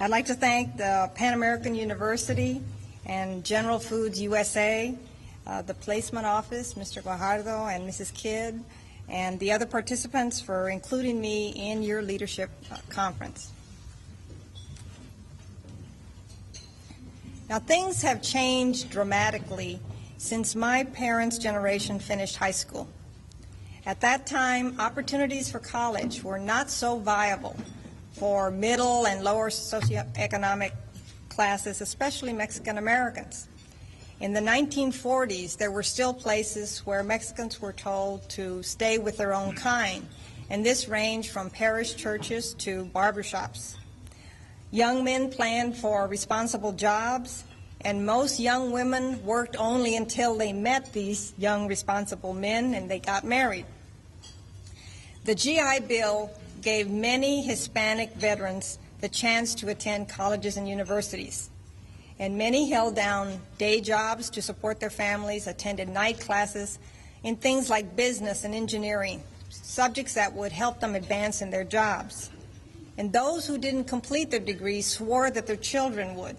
I'd like to thank the Pan American University and General Foods USA, the placement office, Mr. Guajardo and Mrs. Kidd, and the other participants for including me in your leadership conference. Now, things have changed dramatically since my parents' generation finished high school. At that time, opportunities for college were not so viable for middle and lower socioeconomic classes, especially Mexican Americans. In the 1940s, there were still places where Mexicans were told to stay with their own kind, and this ranged from parish churches to barbershops. Young men planned for responsible jobs, and most young women worked only until they met these young responsible men and they got married. The GI Bill gave many Hispanic veterans the chance to attend colleges and universities, and many held down day jobs to support their families, attended night classes in things like business and engineering, subjects that would help them advance in their jobs. And those who didn't complete their degrees swore that their children would.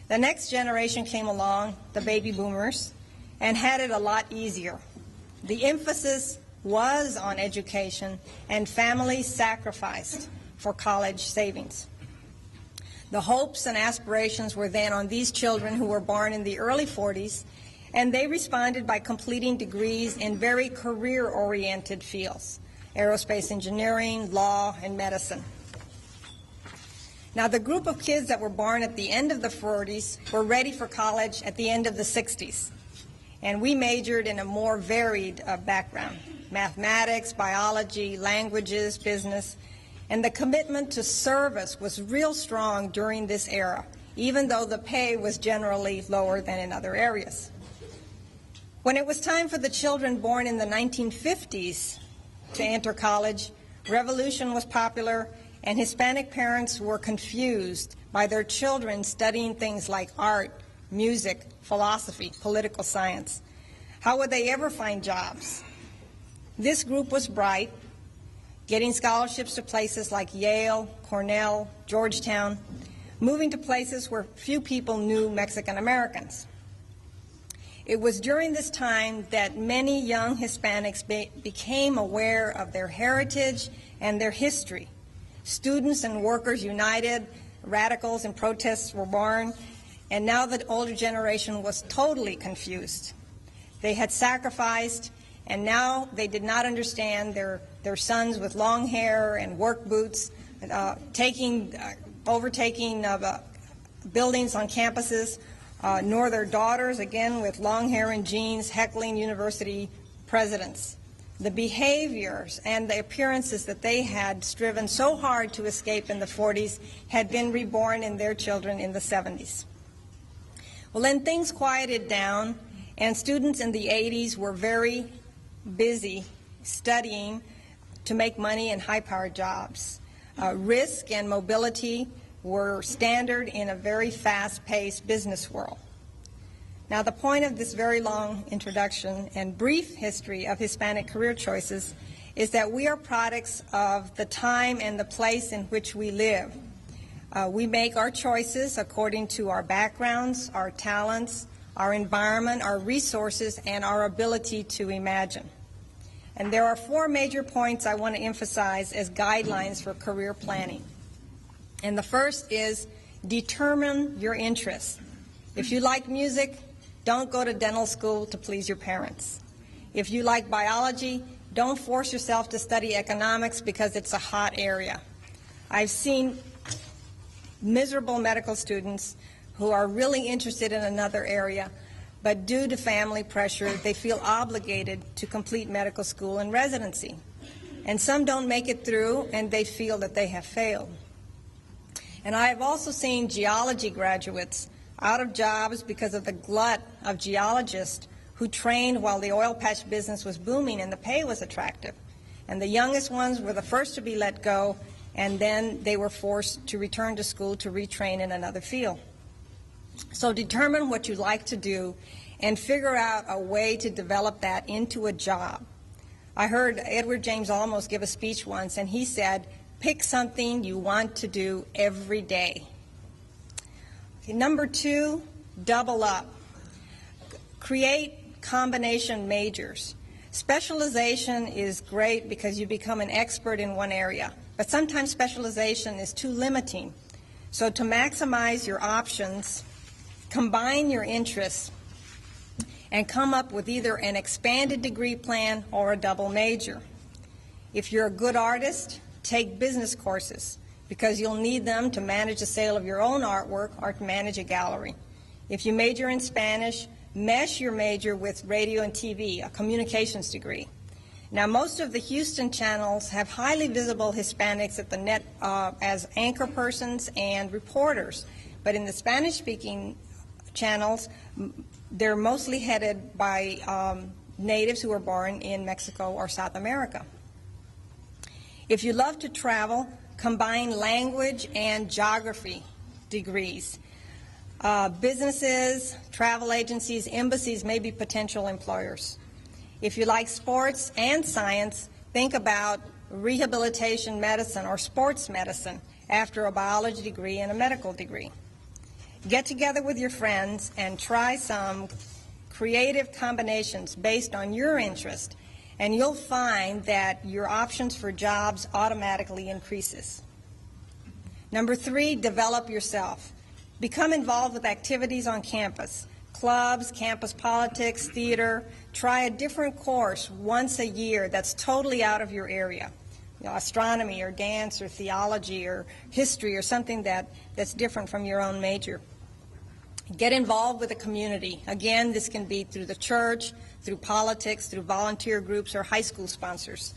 The next generation came along, the baby boomers, and had it a lot easier. The emphasis was on education, and families sacrificed for college savings. The hopes and aspirations were then on these children who were born in the early 40s, and they responded by completing degrees in very career-oriented fields: aerospace engineering, law, and medicine. Now, the group of kids that were born at the end of the 40s were ready for college at the end of the 60s, and we majored in a more varied background: mathematics, biology, languages, business, and the commitment to service was real strong during this era, even though the pay was generally lower than in other areas. When it was time for the children born in the 1950s to enter college, revolution was popular, and Hispanic parents were confused by their children studying things like art, music, philosophy, political science. How would they ever find jobs? This group was bright, getting scholarships to places like Yale, Cornell, Georgetown, moving to places where few people knew Mexican Americans. It was during this time that many young Hispanics became aware of their heritage and their history. Students and workers united, radicals and protests were born, and now the older generation was totally confused. They had sacrificed, and now they did not understand their sons with long hair and work boots, overtaking buildings on campuses, nor their daughters, again with long hair and jeans, heckling university presidents. The behaviors and the appearances that they had striven so hard to escape in the 40s had been reborn in their children in the 70s. Well, then things quieted down, and students in the 80s were very busy studying to make money in high-powered jobs. Risk and mobility were standard in a very fast-paced business world. Now, the point of this very long introduction and brief history of Hispanic career choices is that we are products of the time and the place in which we live. We make our choices according to our backgrounds, our talents, our environment, our resources, and our ability to imagine. And there are 4 major points I want to emphasize as guidelines for career planning. And the first is determine your interests. If you like music, don't go to dental school to please your parents. If you like biology, don't force yourself to study economics because it's a hot area. I've seen miserable medical students who are really interested in another area, but due to family pressure, they feel obligated to complete medical school and residency. And some don't make it through, and they feel that they have failed. And I have also seen geology graduates out of jobs because of the glut of geologists who trained while the oil patch business was booming and the pay was attractive. And the youngest ones were the first to be let go, and then they were forced to return to school to retrain in another field. So determine what you like to do and figure out a way to develop that into a job. I heard Edward James Olmos give a speech once, and he said, Pick something you want to do every day. Okay, number 2, double up. Create combination majors. Specialization is great because you become an expert in one area, but sometimes specialization is too limiting. So to maximize your options, combine your interests and come up with either an expanded degree plan or a double major. If you're a good artist, take business courses because you'll need them to manage the sale of your own artwork or to manage a gallery. If you major in Spanish, mesh your major with radio and TV, a communications degree. Now, most of the Houston channels have highly visible Hispanics at the net as anchor persons and reporters, but in the Spanish-speaking channels, they're mostly headed by natives who were born in Mexico or South America. If you love to travel, combine language and geography degrees. Businesses, travel agencies, embassies may be potential employers. If you like sports and science, think about rehabilitation medicine or sports medicine after a biology degree and a medical degree. Get together with your friends and try some creative combinations based on your interest, and you'll find that your options for jobs automatically increases. Number 3, develop yourself. Become involved with activities on campus, clubs, campus politics, theater. Try a different course once a year that's totally out of your area. You know, astronomy or dance or theology or history or something that's different from your own major. Get involved with the community. Again, this can be through the church, through politics, through volunteer groups or high school sponsors.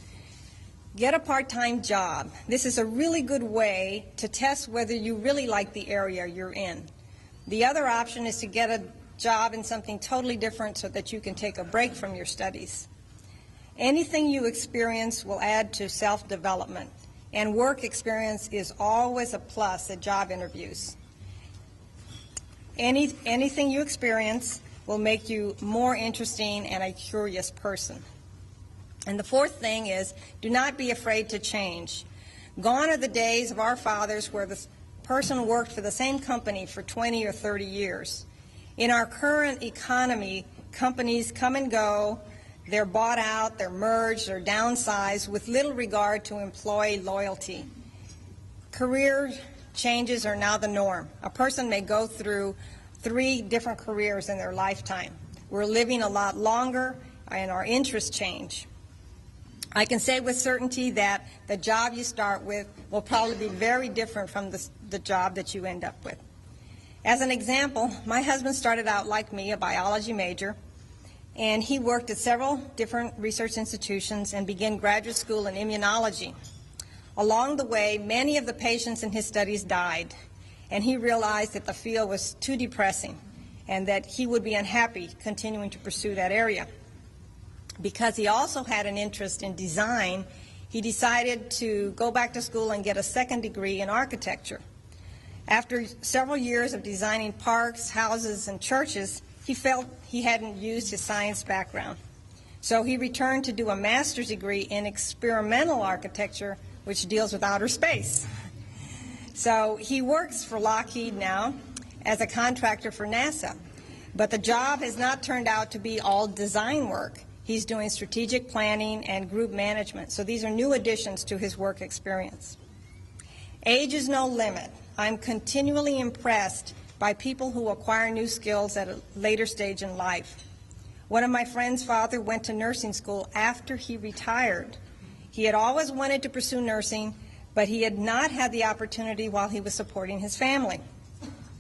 Get a part-time job. This is a really good way to test whether you really like the area you're in. The other option is to get a job in something totally different so that you can take a break from your studies. Anything you experience will add to self-development, and work experience is always a plus at job interviews. Anything you experience will make you more interesting and a curious person. And the 4th thing is, do not be afraid to change. Gone are the days of our fathers where the person worked for the same company for 20 or 30 years. In our current economy, companies come and go, they're bought out, they're merged, they're downsized with little regard to employee loyalty. Career changes are now the norm. A person may go through 3 different careers in their lifetime. We're living a lot longer and our interests change. I can say with certainty that the job you start with will probably be very different from the job that you end up with. As an example, my husband started out like me, a biology major, and he worked at several different research institutions and began graduate school in immunology. Along the way, many of the patients in his studies died, and he realized that the field was too depressing and that he would be unhappy continuing to pursue that area. Because he also had an interest in design, he decided to go back to school and get a 2nd degree in architecture. After several years of designing parks, houses, and churches, he felt he hadn't used his science background. So he returned to do a master's degree in experimental architecture, which deals with outer space. So he works for Lockheed now as a contractor for NASA. But the job has not turned out to be all design work. He's doing strategic planning and group management. So these are new additions to his work experience. Age is no limit. I'm continually impressed by people who acquire new skills at a later stage in life. One of my friend's father went to nursing school after he retired. He had always wanted to pursue nursing, but he had not had the opportunity while he was supporting his family.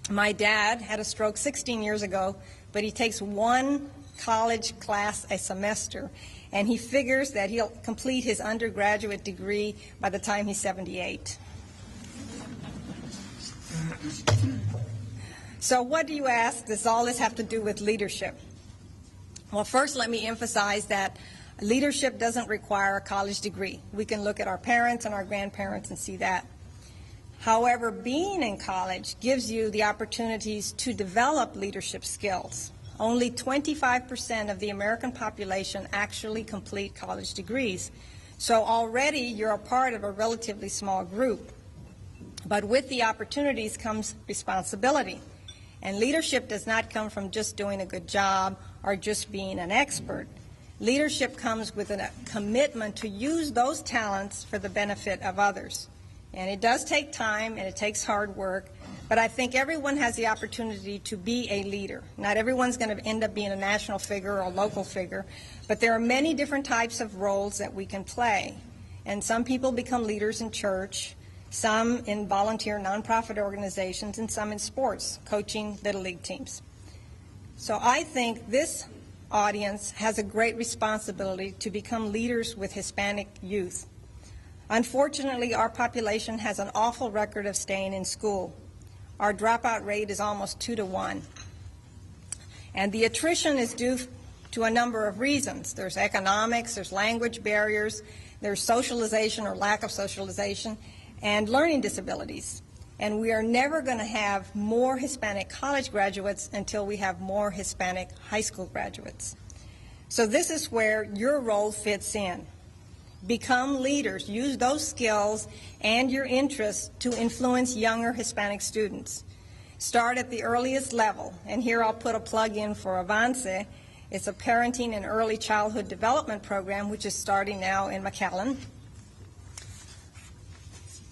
My dad had a stroke 16 years ago, but he takes 1 college class a semester, and he figures that he'll complete his undergraduate degree by the time he's 78. So what do you ask, does all this have to do with leadership? Well, first let me emphasize that leadership doesn't require a college degree. We can look at our parents and our grandparents and see that. However, being in college gives you the opportunities to develop leadership skills. Only 25% of the American population actually complete college degrees. So already you're a part of a relatively small group. But with the opportunities comes responsibility. And leadership does not come from just doing a good job or just being an expert. Leadership comes with a commitment to use those talents for the benefit of others. And it does take time and it takes hard work, but I think everyone has the opportunity to be a leader. Not everyone's going to end up being a national figure or a local figure, but there are many different types of roles that we can play. And some people become leaders in church, some in volunteer nonprofit organizations, and some in sports, coaching Little League teams. So I think this audience has a great responsibility to become leaders with Hispanic youth. Unfortunately, our population has an awful record of staying in school. Our dropout rate is almost 2 to 1. And the attrition is due to a number of reasons. There's economics, there's language barriers, there's socialization or lack of socialization, and learning disabilities. And we are never going to have more Hispanic college graduates until we have more Hispanic high school graduates. So this is where your role fits in. Become leaders. Use those skills and your interests to influence younger Hispanic students. Start at the earliest level. And here I'll put a plug in for Avance. It's a parenting and early childhood development program which is starting now in McAllen.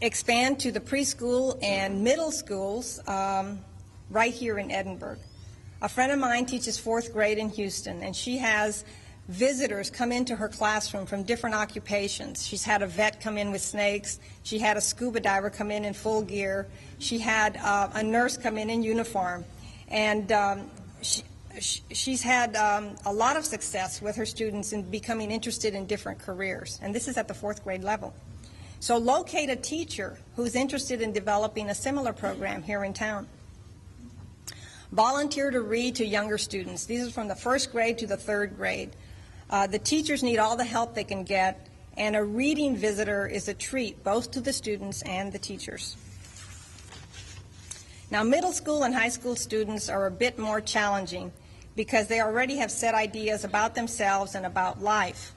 Expand to the preschool and middle schools right here in Edinburgh. A friend of mine teaches 4th grade in Houston, and she has visitors come into her classroom from different occupations. She's had a vet come in with snakes. She had a scuba diver come in full gear. She had a nurse come in uniform. And she's had a lot of success with her students in becoming interested in different careers. And this is at the 4th grade level. So locate a teacher who's interested in developing a similar program here in town. Volunteer to read to younger students. These are from the 1st grade to the 3rd grade. The teachers need all the help they can get, and a reading visitor is a treat both to the students and the teachers. Now, middle school and high school students are a bit more challenging because they already have set ideas about themselves and about life.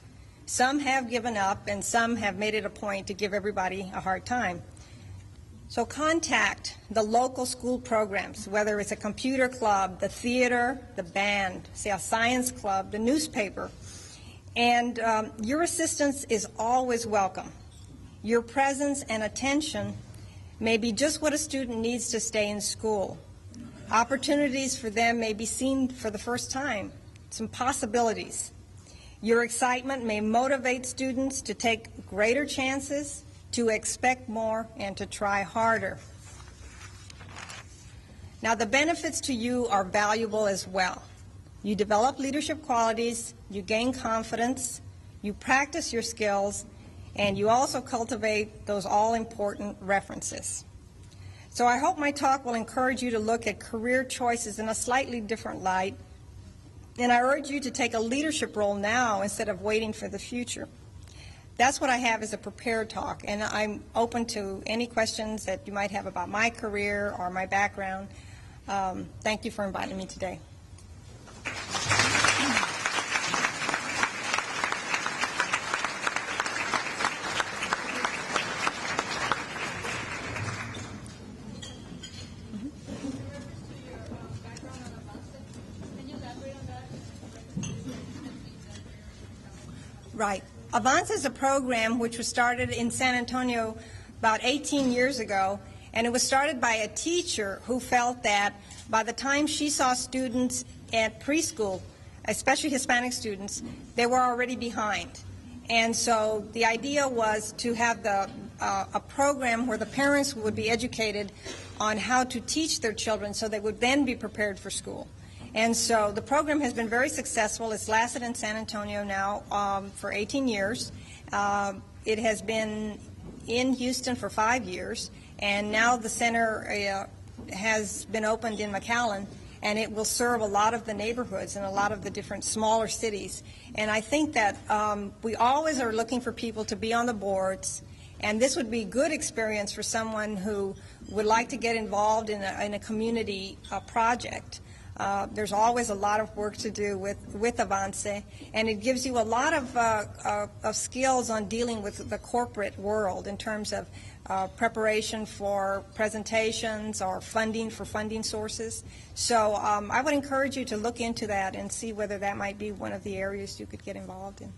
Some have given up, and some have made it a point to give everybody a hard time. So contact the local school programs, whether it's a computer club, the theater, the band, say a science club, the newspaper, and your assistance is always welcome. Your presence and attention may be just what a student needs to stay in school. Opportunities for them may be seen for the first time, some possibilities. Your excitement may motivate students to take greater chances, to expect more, and to try harder. Now, the benefits to you are valuable as well. You develop leadership qualities, you gain confidence, you practice your skills, and you also cultivate those all-important references. So I hope my talk will encourage you to look at career choices in a slightly different light. And I urge you to take a leadership role now instead of waiting for the future. That's what I have as a prepared talk, and I'm open to any questions that you might have about my career or my background. Thank you for inviting me today. Right. Avance is a program which was started in San Antonio about 18 years ago, and it was started by a teacher who felt that by the time she saw students at preschool, especially Hispanic students, they were already behind. And so the idea was to have a program where the parents would be educated on how to teach their children so they would then be prepared for school. And so the program has been very successful. It's lasted in San Antonio now for 18 years. It has been in Houston for 5 years, and now the center has been opened in McAllen, and it will serve a lot of the neighborhoods and a lot of the different smaller cities. And I think that we always are looking for people to be on the boards, and this would be good experience for someone who would like to get involved in a community project. There's always a lot of work to do with Avance, and it gives you a lot of skills on dealing with the corporate world in terms of preparation for presentations or funding for funding sources. So I would encourage you to look into that and see whether that might be one of the areas you could get involved in.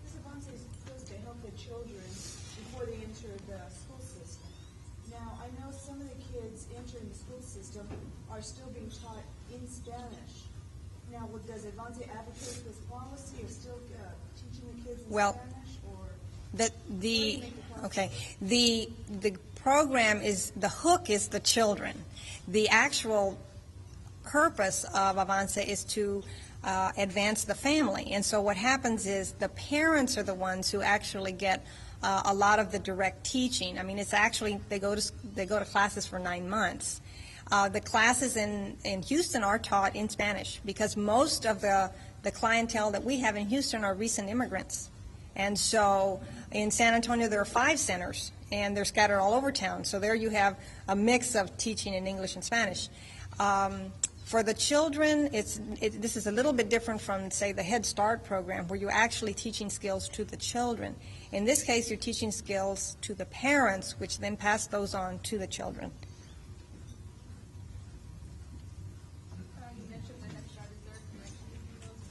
This Avance is supposed to help the children before they enter the school system. Now, I know some of the kids entering the school system are still being taught in Spanish. Now, does Avance advocate this policy of still teaching the kids in Spanish? Or the program is, the hook is the children. The actual purpose of Avance is to advance the family. And so what happens is the parents are the ones who actually get a lot of the direct teaching. I mean, it's actually, they go to classes for 9 months. The classes in Houston are taught in Spanish because most of the clientele that we have in Houston are recent immigrants. And so in San Antonio there are 5 centers, and they're scattered all over town. So there you have a mix of teaching in English and Spanish. For the children, this is a little bit different from, say, the Head Start program, where you're actually teaching skills to the children. In this case, you're teaching skills to the parents, which then pass those on to the children.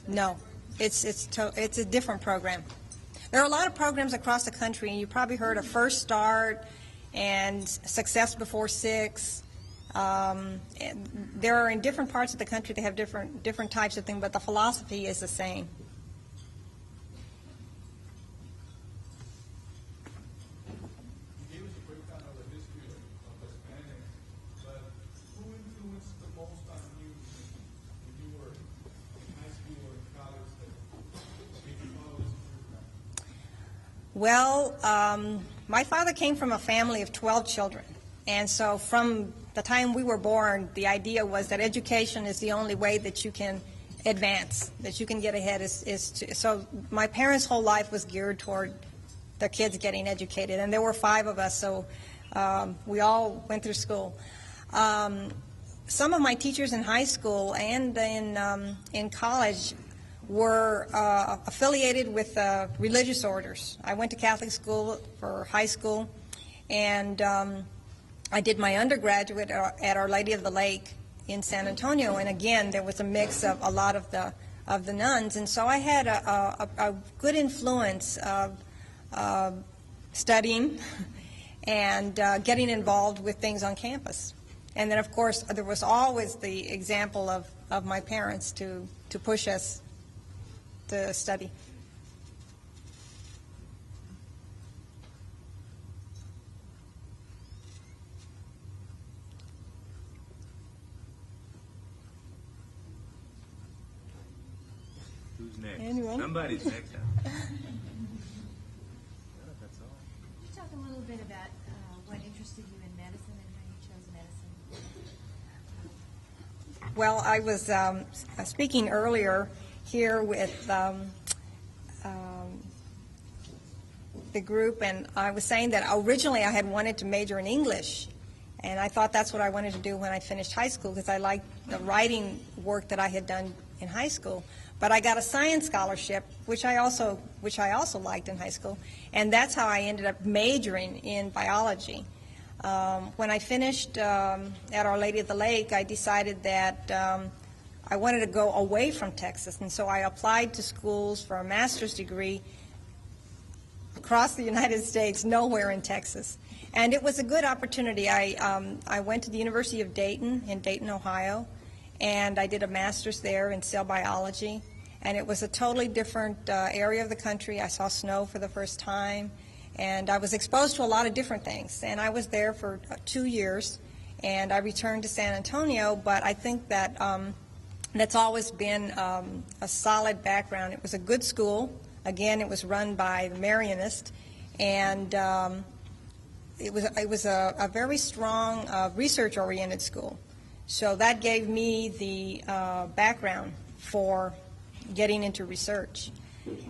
No, it's a different program. There are a lot of programs across the country, and you probably heard of First Start and Success Before 6. There are in different parts of the country, they have different types of things, but the philosophy is the same. You gave us a breakdown of the history of Hispanics, but who influenced the most on you when you were in high school or in college that made you follow this program? Well, my father came from a family of 12 children, and so from the time we were born, the idea was that education is the only way that you can advance, that you can get ahead. So my parents' whole life was geared toward their kids getting educated, and there were 5 of us, so we all went through school. Some of my teachers in high school and in college were affiliated with religious orders. I went to Catholic school for high school, and I did my undergraduate at Our Lady of the Lake in San Antonio, and again there was a mix of a lot of the nuns, and so I had a good influence of studying and getting involved with things on campus. And then of course there was always the example of my parents to push us to study. Who's next? Anyone? Somebody's next. That's all. Could you talk a little bit about what interested you in medicine and how you chose medicine? Well, I was speaking earlier here with the group, and I was saying that originally I had wanted to major in English, and I thought that's what I wanted to do when I finished high school because I liked the writing work that I had done in high school. But I got a science scholarship, which I also liked in high school, and that's how I ended up majoring in biology. When I finished at Our Lady of the Lake, I decided that I wanted to go away from Texas, and so I applied to schools for a master's degree across the United States, nowhere in Texas. And it was a good opportunity. I went to the University of Dayton in Dayton, Ohio, and I did a master's there in cell biology. And it was a totally different area of the country. I saw snow for the first time, and I was exposed to a lot of different things. And I was there for 2 years, and I returned to San Antonio, but I think that that's always been a solid background. It was a good school. Again, it was run by the Marianist, and it was a very strong research-oriented school. So that gave me the background for getting into research.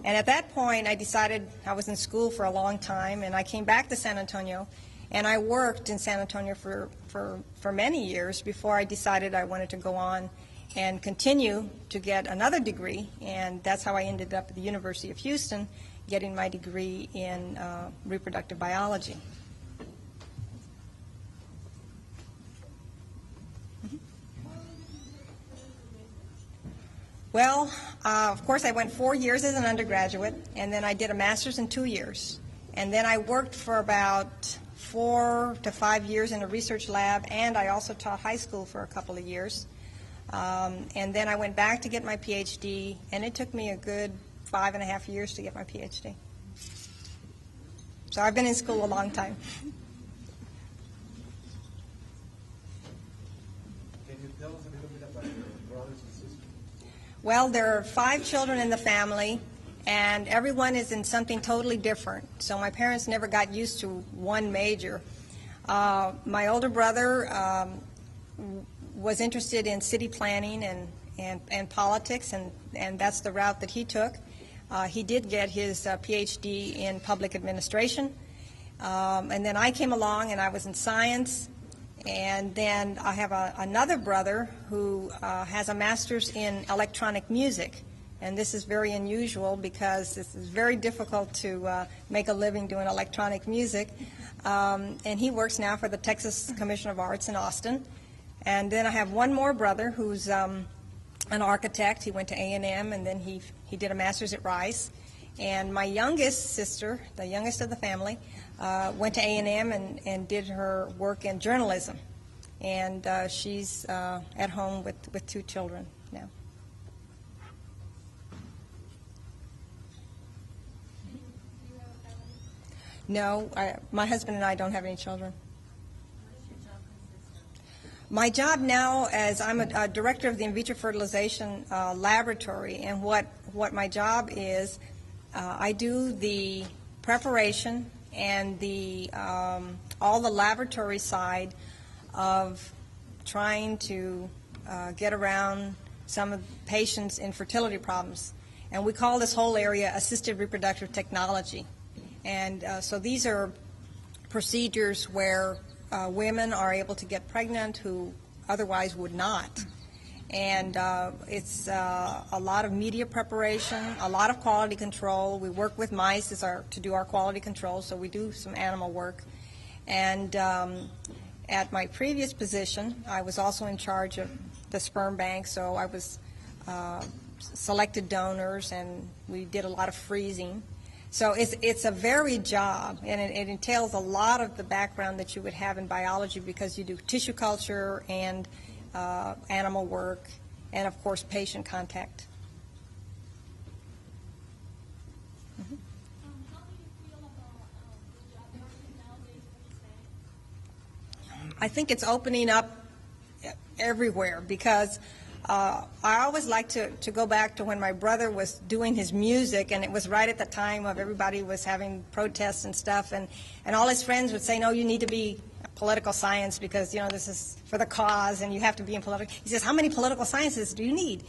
And at that point, I decided I was in school for a long time, and I came back to San Antonio, And I worked in San Antonio for many years before I decided I wanted to go on and continue to get another degree, and that's how I ended up at the University of Houston getting my degree in reproductive biology. Well, of course, I went 4 years as an undergraduate, and then I did a master's in 2 years. And then I worked for about 4 to 5 years in a research lab, and I also taught high school for a couple of years. And then I went back to get my PhD, and it took me a good 5.5 years to get my PhD. So I've been in school a long time. Can you tell us a little bit about your brothers and sisters? Well, there are 5 children in the family, and everyone is in something totally different. So my parents never got used to one major. My older brother was interested in city planning and politics, and that's the route that he took. He did get his PhD in public administration. And then I came along, and I was in science. And then I have another brother who has a master's in electronic music. And this is very unusual because this is very difficult to make a living doing electronic music. And he works now for the Texas Commission of Arts in Austin. And then I have one more brother who's an architect. He went to A&M, and then he did a master's at Rice. And my youngest sister, the youngest of the family, went to A&M and did her work in journalism. And she's at home with 2 children now. No, my husband and I don't have any children. My job now, as I'm a director of the in vitro fertilization laboratory, and what my job is, I do the preparation and all the laboratory side of trying to get around some of the patients' infertility problems. And we call this whole area assisted reproductive technology. And so these are procedures where women are able to get pregnant who otherwise would not. And it's a lot of media preparation, a lot of quality control. We work with mice to do our quality control, so we do some animal work. And at my previous position, I was also in charge of the sperm bank, so I was selected donors, and we did a lot of freezing. So it's a varied job, and it entails a lot of the background that you would have in biology because you do tissue culture and animal work, and of course patient contact. Mm-hmm. How do you feel about the job market nowadays, would you say? I think it's opening up everywhere because I always like to go back to when my brother was doing his music, and it was right at the time of everybody was having protests and stuff, and all his friends would say, no, you need to be political science because, you know, this is for the cause and you have to be in political. He says, how many political sciences do you need?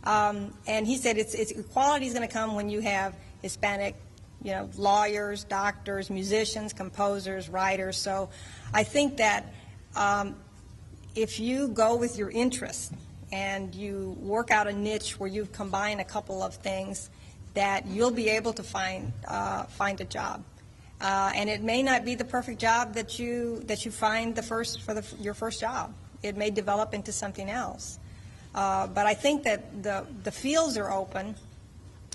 And he said equality is going to come when you have Hispanic, you know, lawyers, doctors, musicians, composers, writers. So I think that if you go with your interests and you work out a niche where you combine a couple of things, that you'll be able to find a job. And it may not be the perfect job that you find your first job. It may develop into something else. But I think that the fields are open,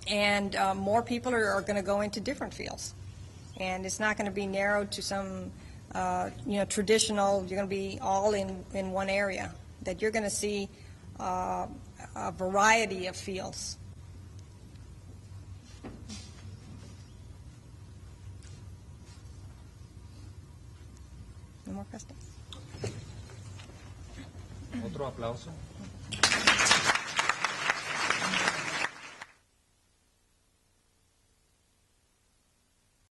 and more people are going to go into different fields. And it's not going to be narrowed to some traditional. You're going to be all in one area. That you're going to see a variety of fields. No more questions. Otro aplauso.